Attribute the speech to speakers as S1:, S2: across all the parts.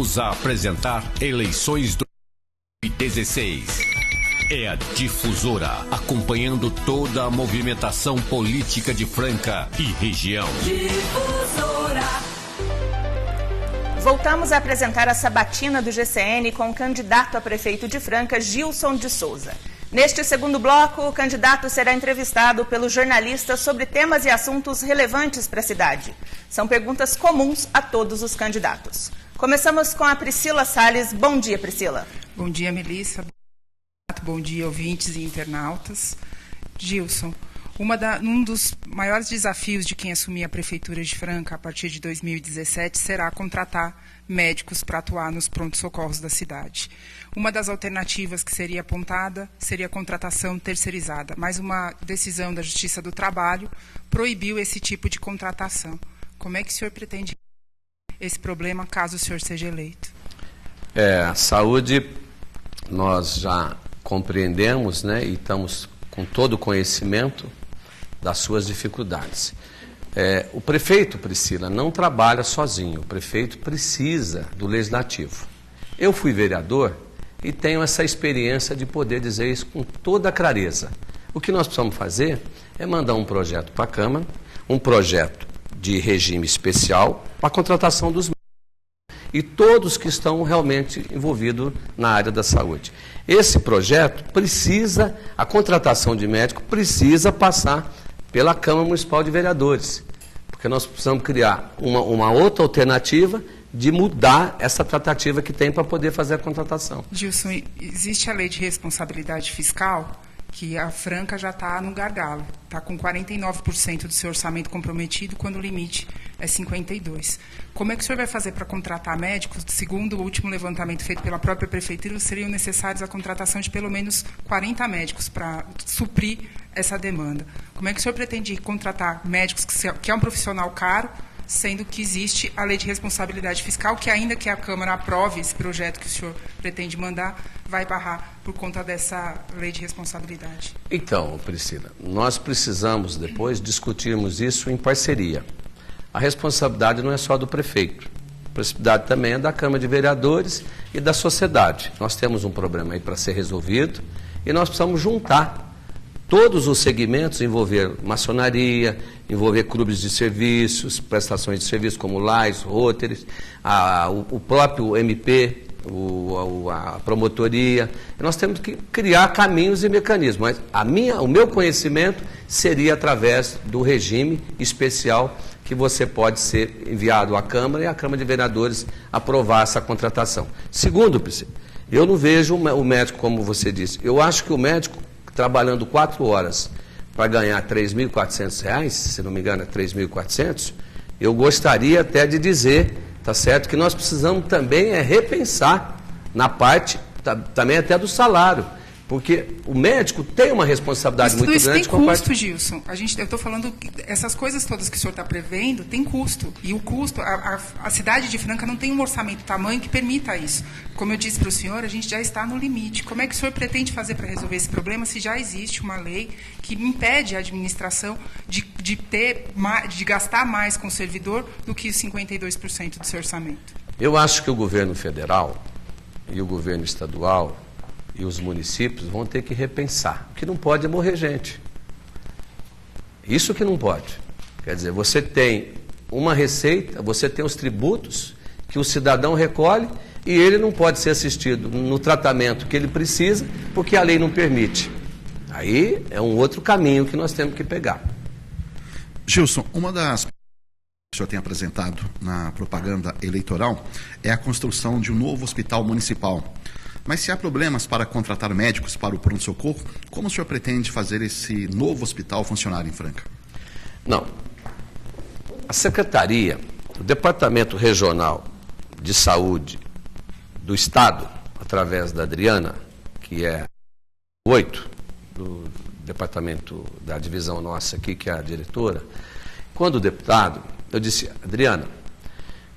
S1: Vamos apresentar Eleições 2016. É a Difusora, acompanhando toda a movimentação política de Franca e região.
S2: Difusora.
S3: Voltamos a apresentar a sabatina do GCN com o candidato a prefeito de Franca, Gilson de Souza. Neste segundo bloco, o candidato será entrevistado pelos jornalistas sobre temas e assuntos relevantes para a cidade. São perguntas comuns a todos os candidatos. Começamos com a Priscila Salles. Bom dia, Priscila.
S4: Bom dia, Melissa. Bom dia, ouvintes e internautas. Gilson, um dos maiores desafios de quem assumir a Prefeitura de Franca a partir de 2017 será contratar médicos para atuar nos prontos-socorros da cidade. Uma das alternativas que seria apontada seria a contratação terceirizada, mas uma decisão da Justiça do Trabalho proibiu esse tipo de contratação. Como é que o senhor pretende esse problema caso o senhor seja eleito?
S5: A saúde nós já compreendemos, né, e estamos com todo o conhecimento das suas dificuldades. O prefeito, Priscila, não trabalha sozinho, o prefeito precisa do legislativo. Eu fui vereador e tenho essa experiência de poder dizer isso com toda clareza. O que nós precisamos fazer é mandar um projeto para a Câmara, um projeto de regime especial para a contratação dos médicos e todos que estão realmente envolvidos na área da saúde. Esse projeto a contratação de médico precisa passar pela Câmara Municipal de Vereadores, porque nós precisamos criar uma outra alternativa de mudar essa tratativa que tem para poder fazer a contratação.
S4: Gilson, existe a lei de responsabilidade fiscal, que a Franca já está no gargalo, está com 49% do seu orçamento comprometido, quando o limite é 52%. Como é que o senhor vai fazer para contratar médicos? Segundo o último levantamento feito pela própria Prefeitura, seriam necessários a contratação de pelo menos 40 médicos para suprir essa demanda. Como é que o senhor pretende contratar médicos, que é um profissional caro, sendo que existe a lei de responsabilidade fiscal, que ainda que a Câmara aprove esse projeto que o senhor pretende mandar, vai barrar por conta dessa lei de responsabilidade?
S5: Então, Priscila, nós precisamos depois discutirmos isso em parceria. A responsabilidade não é só do prefeito, a responsabilidade também é da Câmara de Vereadores e da sociedade. Nós temos um problema aí para ser resolvido e nós precisamos juntar todos os segmentos, envolver maçonaria, envolver clubes de serviços, prestações de serviços como LAIS, Rotaries, o próprio MP, a promotoria. Nós temos que criar caminhos e mecanismos, mas o meu conhecimento seria através do regime especial que você pode ser enviado à Câmara e a Câmara de Vereadores aprovar essa contratação. Segundo, Priscila, eu não vejo o médico como você disse. Eu acho que o médico trabalhando 4 horas para ganhar R$ 3.400, se não me engano é 3.400, eu gostaria até de dizer, tá certo, que nós precisamos também repensar na parte também até do salário, porque o médico tem uma responsabilidade muito grande.
S4: Mas tudo isso tem custo, Gilson. Eu estou falando, essas coisas todas que o senhor está prevendo, tem custo. E o custo, a cidade de Franca não tem um orçamento tamanho que permita isso. Como eu disse para o senhor, a gente já está no limite. Como é que o senhor pretende fazer para resolver esse problema se já existe uma lei que impede a administração de gastar mais com o servidor do que os 52% do seu orçamento?
S5: Eu acho que o governo federal e o governo estadual e os municípios vão ter que repensar. O que não pode é morrer gente. Isso que não pode. Quer dizer, você tem uma receita, você tem os tributos que o cidadão recolhe e ele não pode ser assistido no tratamento que ele precisa porque a lei não permite. Aí é um outro caminho que nós temos que pegar.
S6: Gilson, uma das que o senhor tem apresentado na propaganda eleitoral é a construção de um novo hospital municipal. Mas se há problemas para contratar médicos para o pronto-socorro, como o senhor pretende fazer esse novo hospital funcionar em Franca?
S5: Não. A Secretaria, o Departamento Regional de Saúde do Estado, através da Adriana, que é 8 do departamento da divisão nossa aqui, que é a diretora, quando o deputado, eu disse, Adriana,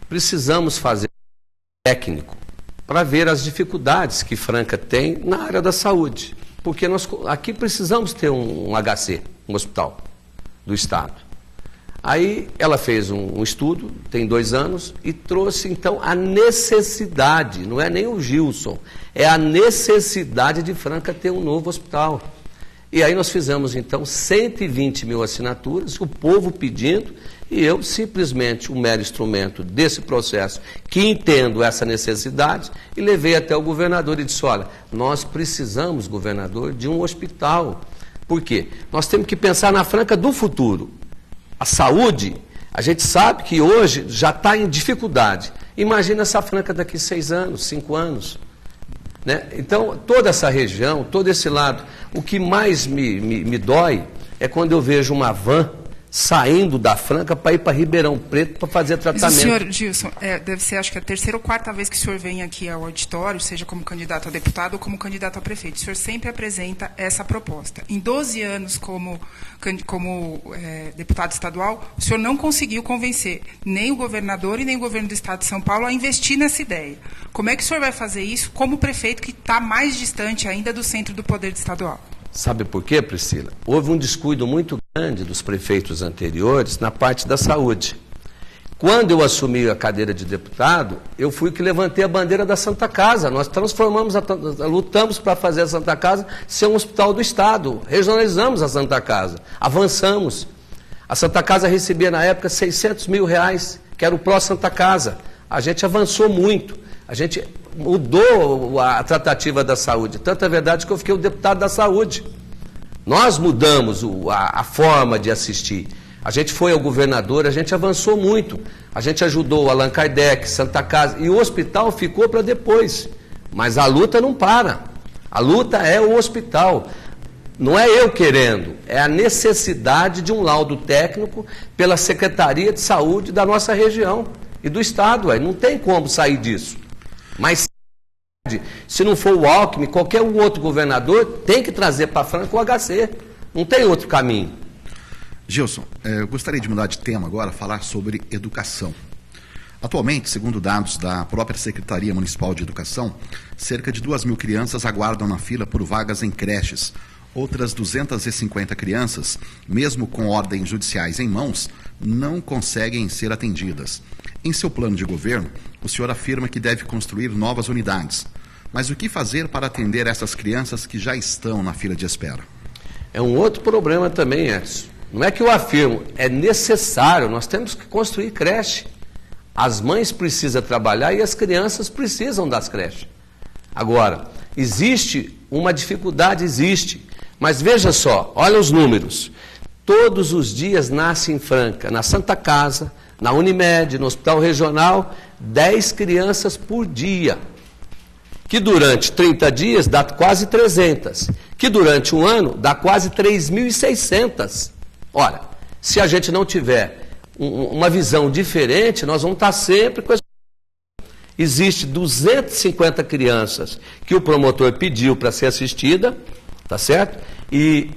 S5: precisamos fazer um técnico para ver as dificuldades que Franca tem na área da saúde. Porque nós aqui precisamos ter um HC, um hospital do Estado. Aí ela fez um estudo, tem 2 anos, e trouxe então a necessidade, não é nem o Gilson, é a necessidade de Franca ter um novo hospital. E aí nós fizemos então 120 mil assinaturas, o povo pedindo, e eu simplesmente um mero instrumento desse processo, que entendo essa necessidade, e levei até o governador e disse, olha, nós precisamos, governador, de um hospital. Por quê? Nós temos que pensar na Franca do futuro. A saúde, a gente sabe que hoje já está em dificuldade. Imagina essa Franca daqui 6 anos, 5 anos. Né? Então, toda essa região, todo esse lado, o que mais me dói é quando eu vejo uma van saindo da Franca para ir para Ribeirão Preto para fazer tratamento.
S4: Mas o senhor, Gilson, deve ser, acho que a 3ª ou 4ª vez que o senhor vem aqui ao auditório, seja como candidato a deputado ou como candidato a prefeito. O senhor sempre apresenta essa proposta. Em 12 anos como deputado estadual, o senhor não conseguiu convencer nem o governador e nem o governo do estado de São Paulo a investir nessa ideia. Como é que o senhor vai fazer isso como prefeito que está mais distante ainda do centro do poder estadual?
S5: Sabe por quê, Priscila? Houve um descuido muito grande dos prefeitos anteriores na parte da saúde. Quando eu assumi a cadeira de deputado, eu fui que levantei a bandeira da Santa Casa. Nós transformamos, lutamos para fazer a Santa Casa ser um hospital do Estado. Regionalizamos a Santa Casa, avançamos. A Santa Casa recebia na época 600 mil reais, que era o pró-Santa Casa. A gente avançou muito. A gente mudou a tratativa da saúde. Tanto é verdade que eu fiquei o deputado da saúde. Nós mudamos a forma de assistir. A gente foi ao governador, a gente avançou muito. A gente ajudou Allan Kardec, Santa Casa, e o hospital ficou para depois. Mas a luta não para. A luta é o hospital. Não é eu querendo, é a necessidade de um laudo técnico pela Secretaria de Saúde da nossa região e do Estado. Não tem como sair disso. Mas se não for o Alckmin, qualquer outro governador tem que trazer para Franca o HC. Não tem outro caminho.
S6: Gilson, eu gostaria de mudar de tema agora, falar sobre educação. Atualmente, segundo dados da própria Secretaria Municipal de Educação, cerca de 2.000 crianças aguardam na fila por vagas em creches. Outras 250 crianças, mesmo com ordens judiciais em mãos, não conseguem ser atendidas. Em seu plano de governo, o senhor afirma que deve construir novas unidades. Mas o que fazer para atender essas crianças que já estão na fila de espera?
S5: É um outro problema também, Edson. Não é que eu afirmo, é necessário, nós temos que construir creche. As mães precisam trabalhar e as crianças precisam das creches. Agora, existe uma dificuldade, existe. Mas veja só, olha os números. Todos os dias nasce em Franca, na Santa Casa, na Unimed, no Hospital Regional, 10 crianças por dia. Que durante 30 dias dá quase 300. Que durante um ano dá quase 3.600. Olha, se a gente não tiver uma visão diferente, nós vamos estar sempre com essa... Existe 250 crianças que o promotor pediu para ser assistida, tá certo? E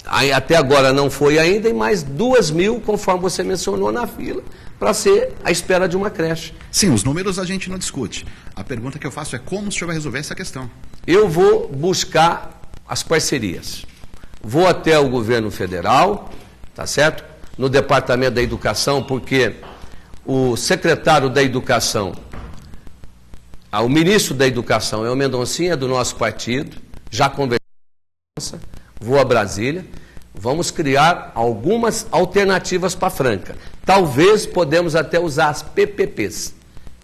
S5: até agora não foi ainda, e mais 2.000, conforme você mencionou, na fila, para ser à espera de uma creche.
S6: Sim, os números a gente não discute. A pergunta que eu faço é como o senhor vai resolver essa questão?
S5: Eu vou buscar as parcerias. Vou até o governo federal, tá certo? No Departamento da Educação, porque o secretário da Educação, o ministro da Educação é o Mendoncinha, do nosso partido, já conversou, vou a Brasília, vamos criar algumas alternativas para Franca. Talvez podemos até usar as PPPs,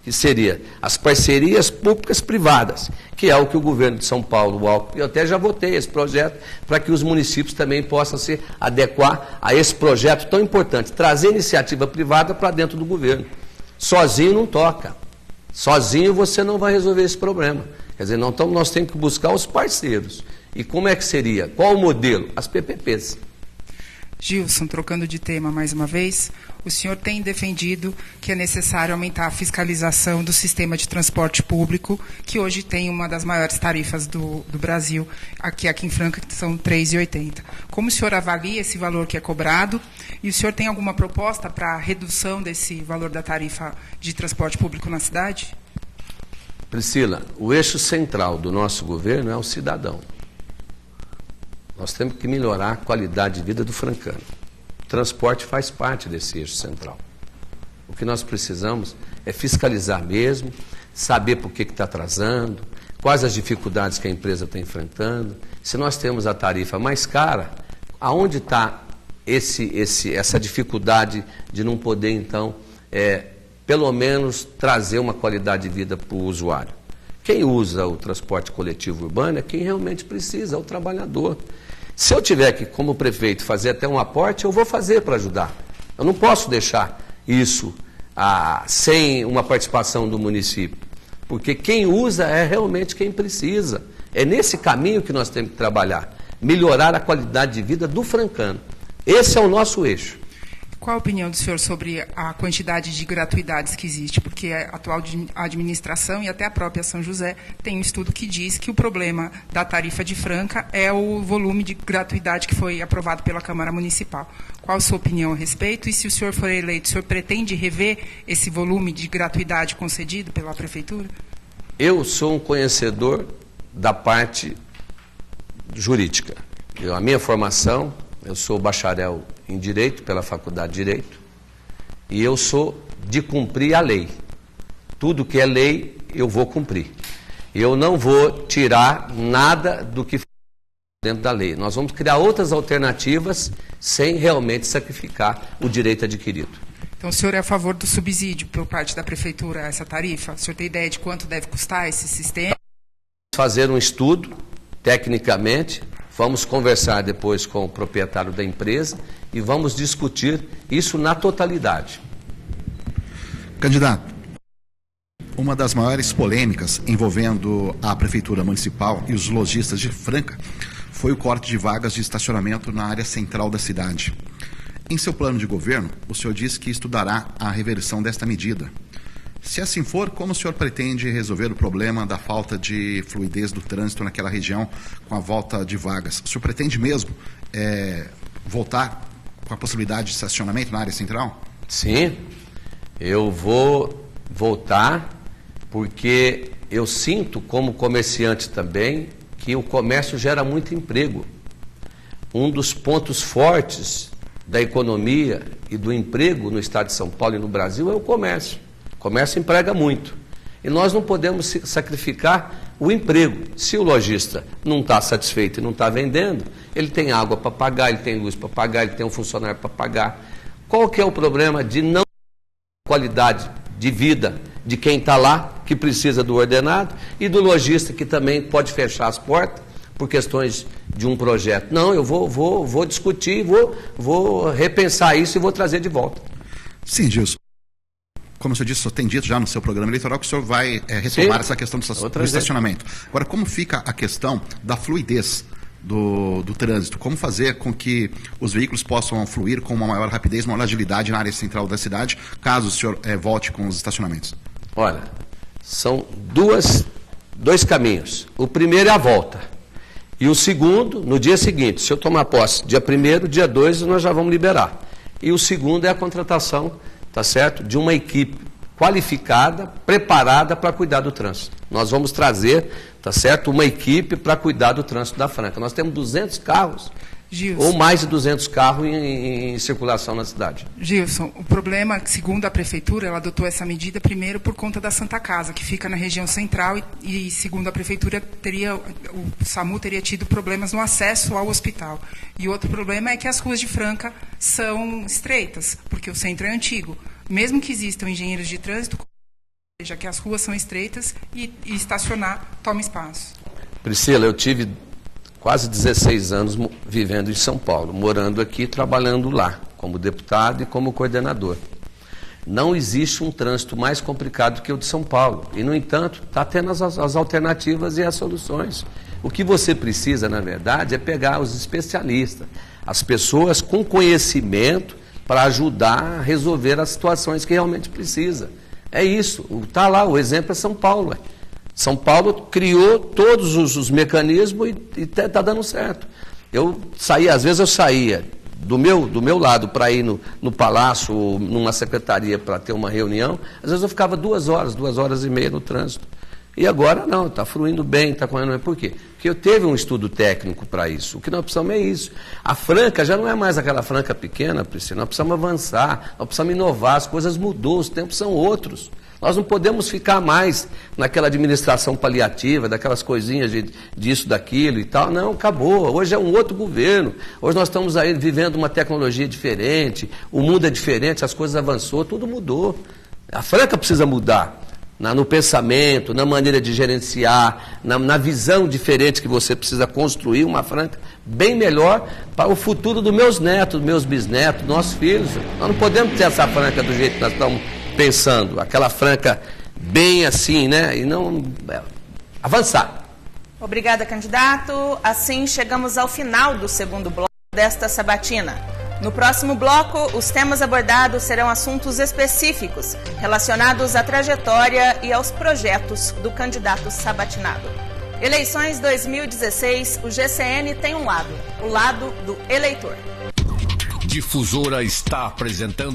S5: que seria as parcerias públicas privadas, que é o que o governo de São Paulo, o Alckmin, eu até já votei esse projeto, para que os municípios também possam se adequar a esse projeto tão importante, trazer iniciativa privada para dentro do governo. Sozinho não toca. Sozinho você não vai resolver esse problema. Quer dizer, nós temos que buscar os parceiros. E como é que seria? Qual o modelo? As PPPs.
S4: Gilson, trocando de tema mais uma vez, o senhor tem defendido que é necessário aumentar a fiscalização do sistema de transporte público, que hoje tem uma das maiores tarifas do Brasil, aqui em Franca, que são R$ 3,80. Como o senhor avalia esse valor que é cobrado? E o senhor tem alguma proposta para a redução desse valor da tarifa de transporte público na cidade?
S5: Priscila, o eixo central do nosso governo é o cidadão. Nós temos que melhorar a qualidade de vida do francano. transporte faz parte desse eixo central. O que nós precisamos é fiscalizar mesmo, saber por que está atrasando, quais as dificuldades que a empresa está enfrentando. Se nós temos a tarifa mais cara, aonde está essa dificuldade de não poder, então, pelo menos trazer uma qualidade de vida para o usuário? Quem usa o transporte coletivo urbano é quem realmente precisa, é o trabalhador. Se eu tiver que, como prefeito, fazer até um aporte, eu vou fazer para ajudar. Eu não posso deixar isso sem uma participação do município, porque quem usa é realmente quem precisa. É nesse caminho que nós temos que trabalhar, melhorar a qualidade de vida do francano. Esse é o nosso eixo.
S4: Qual a opinião do senhor sobre a quantidade de gratuidades que existe? Porque a atual administração e até a própria São José tem um estudo que diz que o problema da tarifa de Franca é o volume de gratuidade que foi aprovado pela Câmara Municipal. Qual a sua opinião a respeito? E se o senhor for eleito, o senhor pretende rever esse volume de gratuidade concedido pela Prefeitura?
S5: Eu sou um conhecedor da parte jurídica. A minha formação, eu sou bacharel em Direito pela Faculdade de Direito e eu sou de cumprir a lei. Tudo que é lei, eu vou cumprir. Eu não vou tirar nada do que dentro da lei. Nós vamos criar outras alternativas sem realmente sacrificar o direito adquirido.
S4: Então, o senhor é a favor do subsídio por parte da Prefeitura a essa tarifa? O senhor tem ideia de quanto deve custar esse sistema?
S5: Fazer um estudo, tecnicamente, vamos conversar depois com o proprietário da empresa e vamos discutir isso na totalidade.
S6: Candidato, uma das maiores polêmicas envolvendo a Prefeitura Municipal e os lojistas de Franca foi o corte de vagas de estacionamento na área central da cidade. Em seu plano de governo, o senhor disse que estudará a reversão desta medida. Se assim for, como o senhor pretende resolver o problema da falta de fluidez do trânsito naquela região com a volta de vagas? O senhor pretende mesmo voltar com a possibilidade de estacionamento na área central?
S5: Sim, eu vou voltar porque eu sinto, como comerciante também, que o comércio gera muito emprego. Um dos pontos fortes da economia e do emprego no estado de São Paulo e no Brasil é o comércio. O comércio emprega muito. E nós não podemos sacrificar o emprego. Se o lojista não está satisfeito e não está vendendo, ele tem água para pagar, ele tem luz para pagar, ele tem um funcionário para pagar. Qual que é o problema de não qualidade de vida de quem está lá, que precisa do ordenado, e do lojista que também pode fechar as portas por questões de um projeto? Não, eu vou discutir, vou repensar isso e vou trazer de volta.
S6: Sim, Gilson. Como o senhor disse, o senhor tem dito já no seu programa eleitoral que o senhor vai retomar essa questão do estacionamento. Agora, como fica a questão da fluidez do trânsito? Como fazer com que os veículos possam fluir com uma maior rapidez, uma maior agilidade na área central da cidade, caso o senhor volte com os estacionamentos?
S5: Olha, são dois caminhos. O primeiro é a volta. E o segundo, no dia seguinte. Se eu tomar posse dia 1º, dia 2, nós já vamos liberar. E o segundo é a contratação, tá certo, de uma equipe qualificada, preparada para cuidar do trânsito. Nós vamos trazer, tá certo, uma equipe para cuidar do trânsito da Franca. Nós temos 200 carros, Gilson, ou mais de 200 carros em circulação na cidade.
S4: Gilson, o problema, segundo a Prefeitura, ela adotou essa medida primeiro por conta da Santa Casa, que fica na região central e segundo a Prefeitura, o SAMU teria tido problemas no acesso ao hospital. E outro problema é que as ruas de Franca são estreitas, porque o centro é antigo. Mesmo que existam engenheiros de trânsito, já que as ruas são estreitas e estacionar toma espaço.
S5: Priscila, eu tive quase 16 anos vivendo em São Paulo, morando aqui, trabalhando lá, como deputado e como coordenador. Não existe um trânsito mais complicado que o de São Paulo. E, no entanto, está tendo as alternativas e as soluções. O que você precisa, na verdade, é pegar os especialistas, as pessoas com conhecimento para ajudar a resolver as situações que realmente precisa. É isso. Está lá, o exemplo é São Paulo. São Paulo criou todos os mecanismos e está dando certo. Às vezes eu saía do meu lado para ir no palácio ou numa secretaria para ter uma reunião, às vezes eu ficava 2 horas e meia no trânsito. E agora não, está fluindo bem, está correndo bem. Por quê? Porque eu teve um estudo técnico para isso. O que nós precisamos é isso. A Franca já não é mais aquela Franca pequena, Priscila. Nós precisamos avançar, nós precisamos inovar, as coisas mudou, os tempos são outros. Nós não podemos ficar mais naquela administração paliativa, daquelas coisinhas disso, daquilo e tal. Não, acabou. Hoje é um outro governo. Hoje nós estamos aí vivendo uma tecnologia diferente, o mundo é diferente, as coisas avançou, tudo mudou. A Franca precisa mudar. No pensamento, na maneira de gerenciar, na visão diferente que você precisa construir uma Franca bem melhor para o futuro dos meus netos, dos meus bisnetos, dos nossos filhos. Nós não podemos ter essa Franca do jeito que nós estamos pensando, aquela Franca bem assim, né? E não avançar.
S3: Obrigada, candidato. Assim chegamos ao final do segundo bloco desta sabatina. No próximo bloco, os temas abordados serão assuntos específicos relacionados à trajetória e aos projetos do candidato sabatinado. Eleições 2016, o GCN tem um lado, o lado do eleitor.
S1: Difusora está apresentando